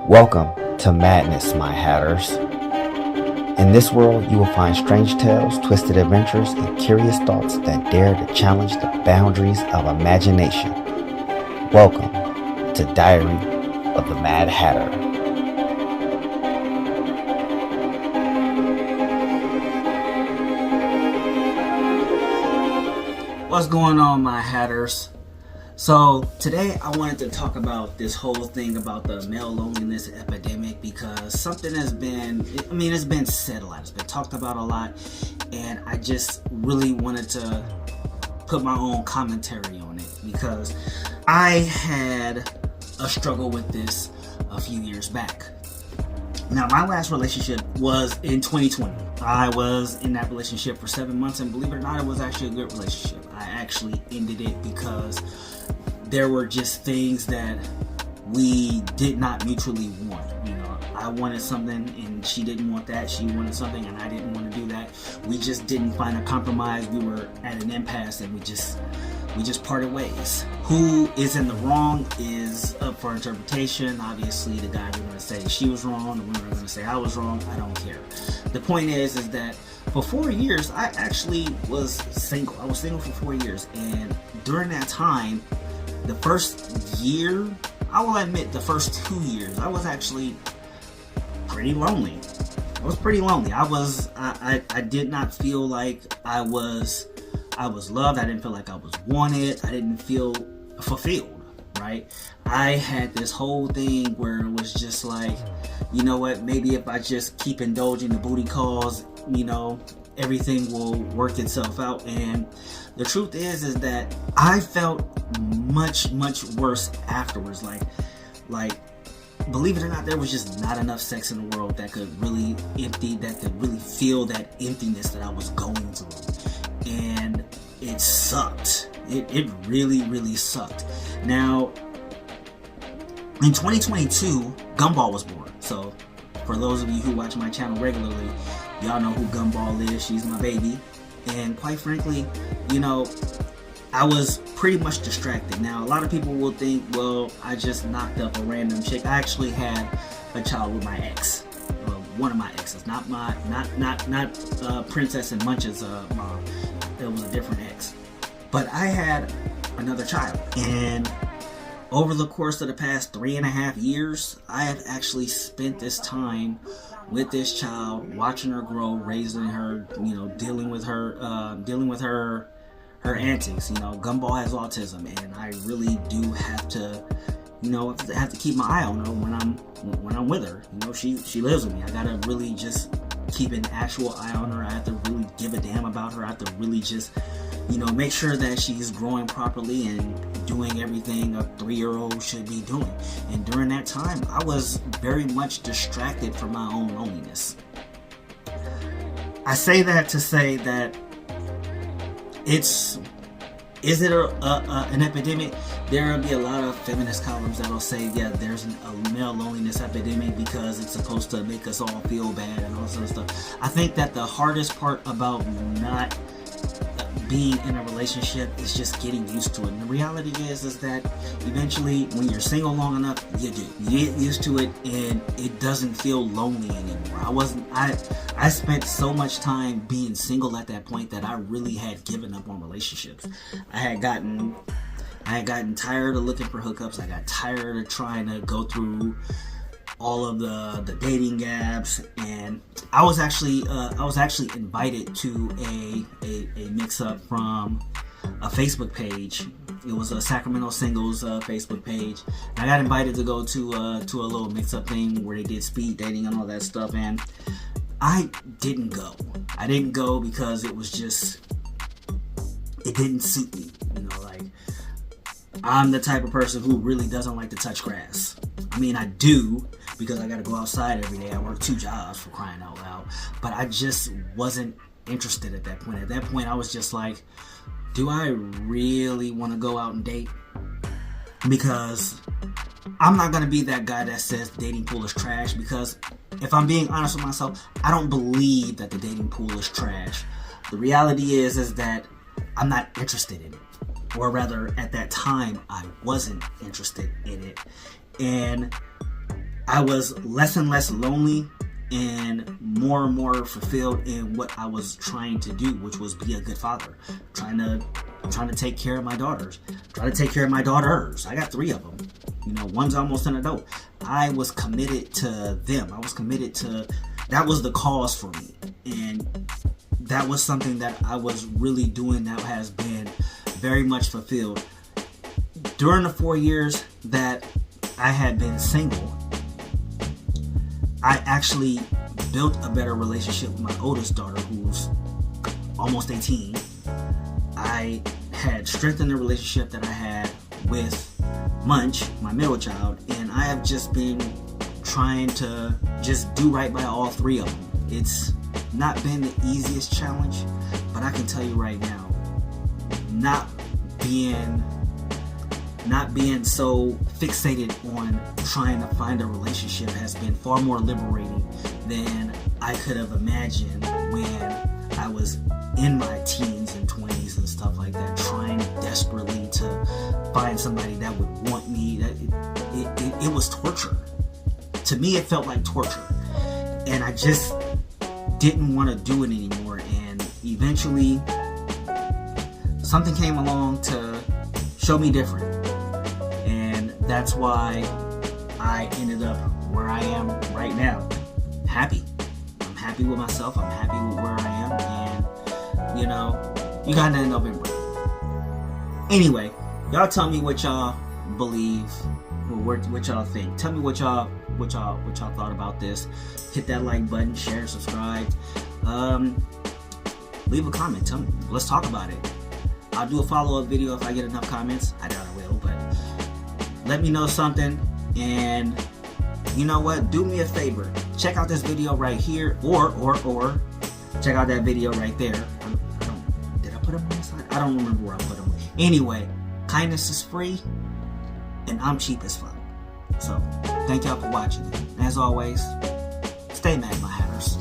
Welcome to Madness, my Hatters. In this world, you will find strange tales, twisted adventures, and curious thoughts that dare to challenge the boundaries of imagination. Welcome to Diary of the Mad Hatter. What's going on, my Hatters? So today I wanted to talk about this whole thing about the male loneliness epidemic, because something has been, it's been said a lot, it's been talked about a lot, and I just really wanted to put my own commentary on it, because I had a struggle with this a few years back. Now, my last relationship was in 2020. I was in that relationship for 7 months, and believe it or not, it was actually a good relationship. I actually ended it because there were just things that we did not mutually want. I wanted something and she didn't want that. She wanted something and I didn't want to do that. We just didn't find a compromise. We were at an impasse and we just parted ways. Who is in the wrong is up for interpretation. Obviously, the guys are going to say she was wrong. The women are going to say I was wrong. I don't care. The point is that for 4 years, I actually was single. I was single for 4 years. And during that time, the first year, I will admit the first 2 years, I was actually pretty lonely. I was pretty lonely. I did not feel like I was loved. I didn't feel like I was wanted. I didn't feel fulfilled, right? I had this whole thing where it was just like, you know what, maybe if I just keep indulging the booty calls, everything will work itself out. And the truth is that I felt much worse afterwards. Like, believe it or not, there was just not enough sex in the world that could really fill that emptiness that I was going through. And it sucked. It really sucked. Now, in 2022, Gumball was born. So, for those of you who watch my channel regularly, y'all know who Gumball is. She's my baby. And quite frankly, I was pretty much distracted. Now, a lot of people will think, well, I just knocked up a random chick. I actually had a child with my ex. One of my exes. Not Princess and Munch's mom. It was a different ex. But I had another child. And over the course of the past 3.5 years, I have actually spent this time with this child, watching her grow, raising her, dealing with her antics. Gumball has autism, and I really do have to, have to keep my eye on her when I'm with her. She lives with me. I gotta really just keep an actual eye on her. I have to really give a damn about her. I have to really just, make sure that she's growing properly and doing everything a 3-year-old should be doing. And during that time, I was very much distracted from my own loneliness. I say that to say that is it an epidemic? There will be a lot of feminist columns that will say, yeah, there's a male loneliness epidemic because it's supposed to make us all feel bad and all that sort of stuff. I think that the hardest part about not being in a relationship is just getting used to it. And the reality is that eventually, when you're single long enough, you get used to it, and it doesn't feel lonely anymore. I spent so much time being single at that point that I really had given up on relationships. I had gotten tired of looking for hookups. I got tired of trying to go through all of the dating apps, and I was actually invited to a mix-up from a Facebook page. It was a Sacramento Singles Facebook page. I got invited to go to a little mix-up thing where they did speed dating and all that stuff, and I didn't go. I didn't go because it didn't suit me. I'm the type of person who really doesn't like to touch grass. I do, because I gotta go outside every day. I work 2 jobs, for crying out loud. But I just wasn't interested at that point. At that point, I was just like, do I really want to go out and date? Because I'm not gonna be that guy that says the dating pool is trash, because if I'm being honest with myself, I don't believe that the dating pool is trash. The reality is that I'm not interested in it. Or rather, at that time, I wasn't interested in it. And I was less and less lonely and more fulfilled in what I was trying to do, which was be a good father. I'm trying to take care of my daughters. Trying to take care of my daughters. I got 3 of them. You know, one's almost an adult. I was committed to them. I was committed to, that was the cause for me. And that was something that I was really doing that has been very much fulfilled. During the 4 years that I had been single, I actually built a better relationship with my oldest daughter, who's almost 18. I had strengthened the relationship that I had with Munch, my middle child, and I have just been trying to just do right by all 3 of them. It's not been the easiest challenge, but I can tell you right now, not being so fixated on trying to find a relationship has been far more liberating than I could have imagined when I was in my teens and 20s and stuff like that, trying desperately to find somebody that would want me. It was torture. To me, it felt like torture. And I just didn't want to do it anymore. And eventually, something came along to show me different. And that's why I ended up where I am right now. Happy. I'm happy with myself. I'm happy with where I am. And, you know, you gotta end November. Anyway, y'all tell me what y'all believe, or what y'all think. Tell me what y'all thought about this. Hit that like button, share, subscribe. Leave a comment. Tell me. Let's talk about it. I'll do a follow-up video if I get enough comments. I doubt I will, but let me know something. And you know what? Do me a favor. Check out this video right here, or check out that video right there. Did I put them on the side? I don't remember where I put them. Anyway, kindness is free, and I'm cheap as fuck. So, thank y'all for watching. As always, stay mad, my hatters.